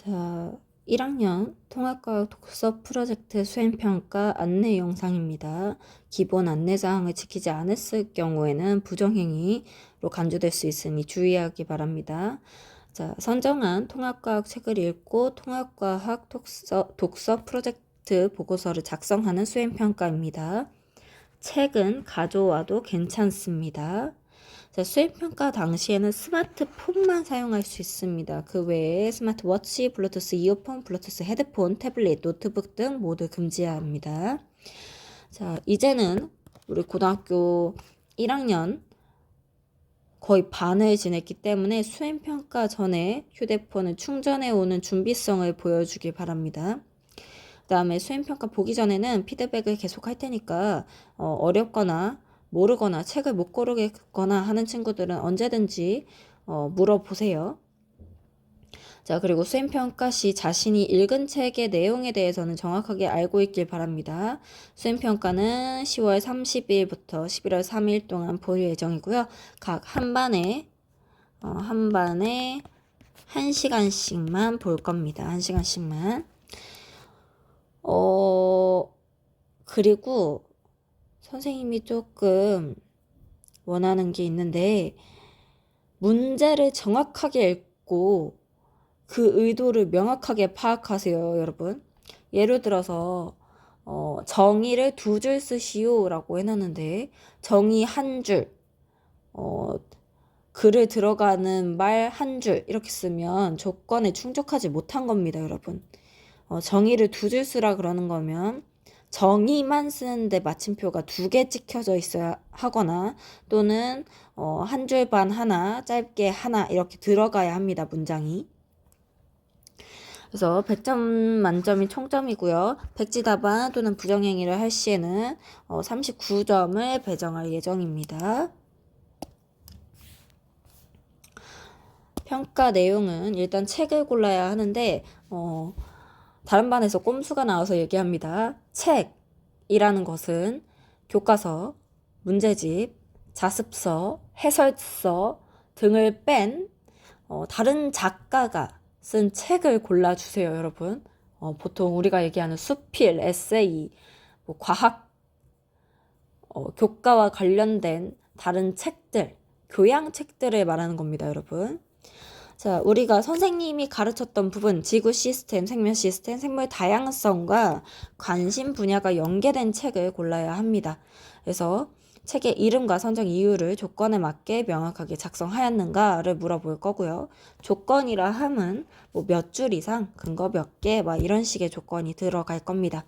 자, 1학년 통합과학 독서 프로젝트 수행평가 안내 영상입니다. 기본 안내사항을 지키지 않았을 경우에는 부정행위로 간주될 수 있으니 주의하기 바랍니다. 자, 선정한 통합과학 책을 읽고 통합과학 독서 프로젝트 보고서를 작성하는 수행평가입니다. 책은 가져와도 괜찮습니다. 자, 수행평가 당시에는 스마트폰만 사용할 수 있습니다. 그 외에 스마트워치, 블루투스 이어폰, 블루투스 헤드폰, 태블릿, 노트북 등 모두 금지해야 합니다. 자, 이제는 우리 고등학교 1학년 거의 반을 지냈기 때문에 수행평가 전에 휴대폰을 충전해 오는 준비성을 보여주길 바랍니다. 그 다음에 수행평가 보기 전에는 피드백을 계속 할 테니까 어렵거나 모르거나 책을 못 고르겠거나 하는 친구들은 언제든지 물어보세요. 자, 그리고 수행평가 시 자신이 읽은 책의 내용에 대해서는 정확하게 알고 있길 바랍니다. 수행평가는 10월 30일부터 11월 3일 동안 볼 예정이고요. 각 한 반에 1시간씩만 볼 겁니다. 1시간씩만. 그리고 선생님이 조금 원하는 게 있는데, 문제를 정확하게 읽고 그 의도를 명확하게 파악하세요, 여러분. 예를 들어서 정의를 2줄 쓰시오 라고 해놨는데, 정의 1줄, 글을 들어가는 말 1줄 이렇게 쓰면 조건에 충족하지 못한 겁니다, 여러분. 정의를 2줄 쓰라 그러는 거면 정의만 쓰는데 마침표가 2개 찍혀져 있어야 하거나, 또는 1줄 반 하나, 짧게 하나 이렇게 들어가야 합니다, 문장이. 그래서 100점 만점이 총점이고요. 백지답안 또는 부정행위를 할 시에는 39점을 배정할 예정입니다. 평가 내용은 일단 책을 골라야 하는데 다른 반에서 꼼수가 나와서 얘기합니다. 책이라는 것은 교과서, 문제집, 자습서, 해설서 등을 뺀 다른 작가가 쓴 책을 골라주세요, 여러분. 보통 우리가 얘기하는 수필, 에세이, 과학, 교과와 관련된 다른 책들, 교양책들을 말하는 겁니다, 여러분. 자, 우리가 선생님이 가르쳤던 부분, 지구 시스템, 생명 시스템, 생물 다양성과 관심 분야가 연계된 책을 골라야 합니다. 그래서 책의 이름과 선정 이유를 조건에 맞게 명확하게 작성하였는가를 물어볼 거고요. 조건이라 함은 몇 줄 이상, 근거 몇 개, 이런 식의 조건이 들어갈 겁니다.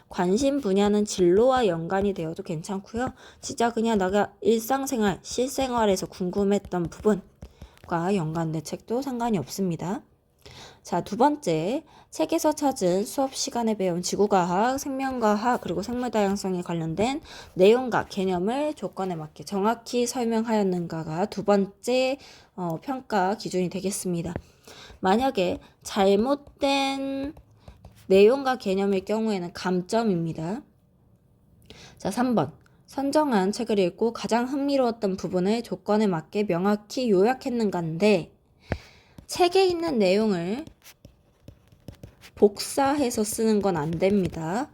관심 분야는 진로와 연관이 되어도 괜찮고요. 진짜 그냥 내가 일상생활, 실생활에서 궁금했던 부분과 연관된 책도 상관이 없습니다. 자, 두 번째, 책에서 찾은 수업 시간에 배운 지구과학, 생명과학, 그리고 생물다양성에 관련된 내용과 개념을 조건에 맞게 정확히 설명하였는가가 두 번째 평가 기준이 되겠습니다. 만약에 잘못된 내용과 개념일 경우에는 감점입니다. 자, 3번. 선정한 책을 읽고 가장 흥미로웠던 부분을 조건에 맞게 명확히 요약했는가인데, 책에 있는 내용을 복사해서 쓰는 건 안 됩니다.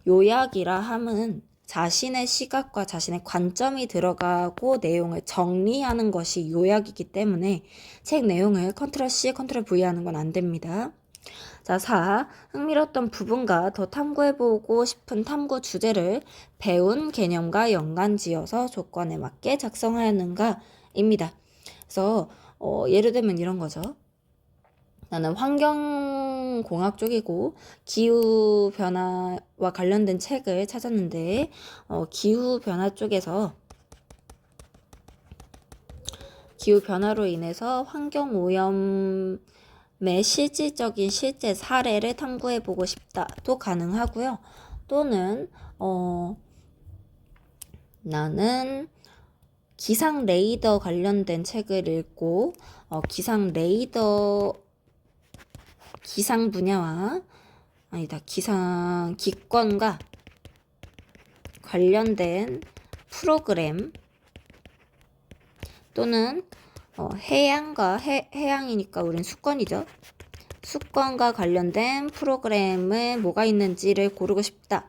요약이라 함은 자신의 시각과 자신의 관점이 들어가고 내용을 정리하는 것이 요약이기 때문에 책 내용을 컨트롤 C, 컨트롤 V 하는 건 안 됩니다. 자, 4. 흥미로웠던 부분과 더 탐구해보고 싶은 탐구 주제를 배운 개념과 연관지어서 조건에 맞게 작성하였는가입니다. 그래서 예를 들면 이런 거죠. 나는 환경공학 쪽이고 기후변화와 관련된 책을 찾았는데 기후변화 쪽에서 기후변화로 인해서 환경오염의 실질적인 실제 사례를 탐구해보고 싶다도 가능하고요. 또는 나는 기상 레이더 관련된 책을 읽고 기상 분야와 기권과 관련된 프로그램, 또는 해양이니까 우린 수권이죠. 수권과 관련된 프로그램에 뭐가 있는지를 고르고 싶다.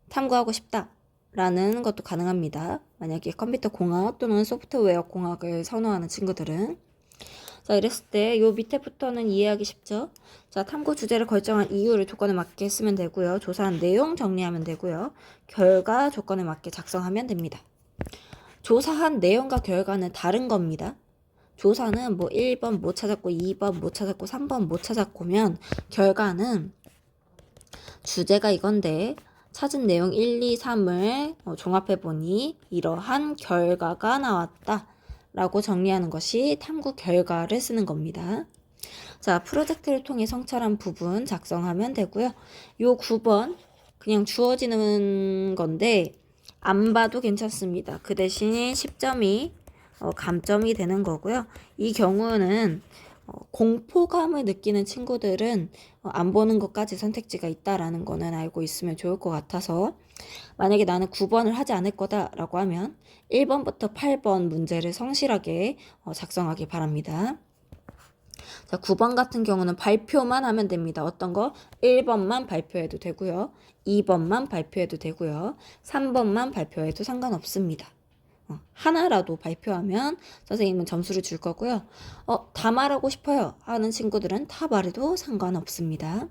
탐구하고 싶다. 라는 것도 가능합니다. 만약에 컴퓨터 공학 또는 소프트웨어 공학을 선호하는 친구들은. 자, 이랬을 때 요 밑에부터는 이해하기 쉽죠? 자, 탐구 주제를 결정한 이유를 조건에 맞게 쓰면 되고요. 조사한 내용 정리하면 되고요. 결과 조건에 맞게 작성하면 됩니다. 조사한 내용과 결과는 다른 겁니다. 조사는 뭐 1번 못 찾았고 2번 못 찾았고 3번 못 찾았고면 결과는 주제가 이건데 찾은 내용 1, 2, 3을 종합해보니 이러한 결과가 나왔다 라고 정리하는 것이 탐구 결과를 쓰는 겁니다. 자, 프로젝트를 통해 성찰한 부분 작성하면 되고요. 요 9번 그냥 주어지는 건데 안 봐도 괜찮습니다. 그 대신 10점이 감점이 되는 거고요. 이 경우는 공포감을 느끼는 친구들은 안 보는 것까지 선택지가 있다라는 거는 알고 있으면 좋을 것 같아서 만약에 나는 9번을 하지 않을 거다라고 하면 1번부터 8번 문제를 성실하게 작성하기 바랍니다. 자, 9번 같은 경우는 발표만 하면 됩니다. 어떤 거? 1번만 발표해도 되고요. 2번만 발표해도 되고요. 3번만 발표해도 상관없습니다. 하나라도 발표하면 선생님은 점수를 줄 거고요. 다 말하고 싶어요 하는 친구들은 다 말해도 상관없습니다.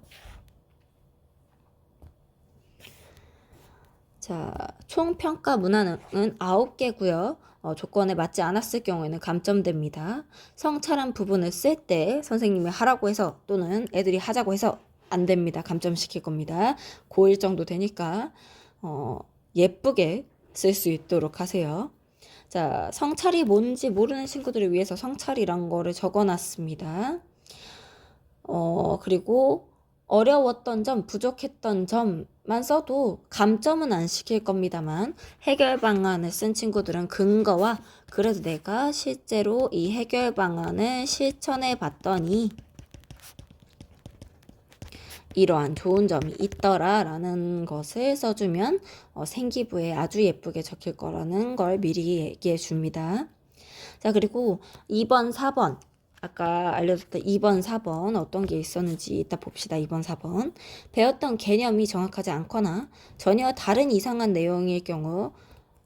자, 총 평가 문항은 9개고요. 조건에 맞지 않았을 경우에는 감점됩니다. 성찰한 부분을 쓸 때 선생님이 하라고 해서 또는 애들이 하자고 해서 안 됩니다. 감점시킬 겁니다. 고1 정도 되니까 예쁘게 쓸 수 있도록 하세요. 자, 성찰이 뭔지 모르는 친구들을 위해서 성찰이란 거를 적어놨습니다. 그리고 어려웠던 점, 부족했던 점만 써도 감점은 안 시킬 겁니다만 해결 방안을 쓴 친구들은 근거와 그래도 내가 실제로 이 해결 방안을 실천해 봤더니 이러한 좋은 점이 있더라 라는 것을 써주면 생기부에 아주 예쁘게 적힐 거라는 걸 미리 얘기해 줍니다. 자, 그리고 2번, 4번 아까 알려줬던 2번, 4번 어떤 게 있었는지 이따 봅시다. 2번, 4번 배웠던 개념이 정확하지 않거나 전혀 다른 이상한 내용일 경우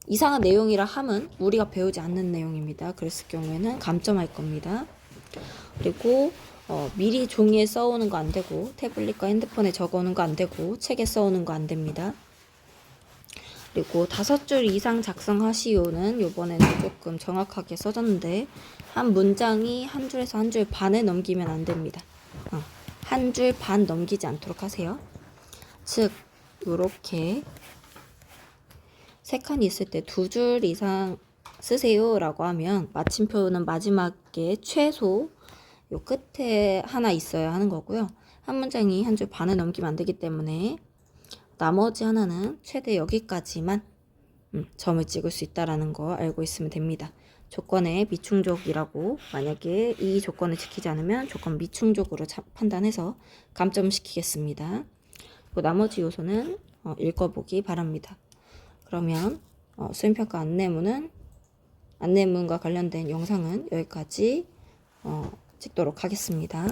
이상한 내용이라 함은 우리가 배우지 않는 내용입니다. 그랬을 경우에는 감점할 겁니다. 그리고 미리 종이에 써오는 거 안 되고 태블릿과 핸드폰에 적어오는 거 안 되고 책에 써오는 거 안 됩니다. 그리고 5줄 이상 작성하시오는 요번에는 조금 정확하게 써졌는데 한 문장이 한 줄에서 한 줄 반을 넘기면 안 됩니다. 한 줄 반 넘기지 않도록 하세요. 즉 요렇게 3칸이 있을 때 2줄 이상 쓰세요 라고 하면 마침표는 마지막에 최소 요 끝에 하나 있어야 하는 거고요. 한 문장이 한 줄 반을 넘기면 안 되기 때문에 나머지 하나는 최대 여기까지만 점을 찍을 수 있다라는 거 알고 있으면 됩니다. 조건의 미충족이라고 만약에 이 조건을 지키지 않으면 조건 미충족으로 판단해서 감점시키겠습니다. 그리고 나머지 요소는 읽어보기 바랍니다. 그러면 수행평가 안내문과 관련된 영상은 여기까지 찍도록 하겠습니다.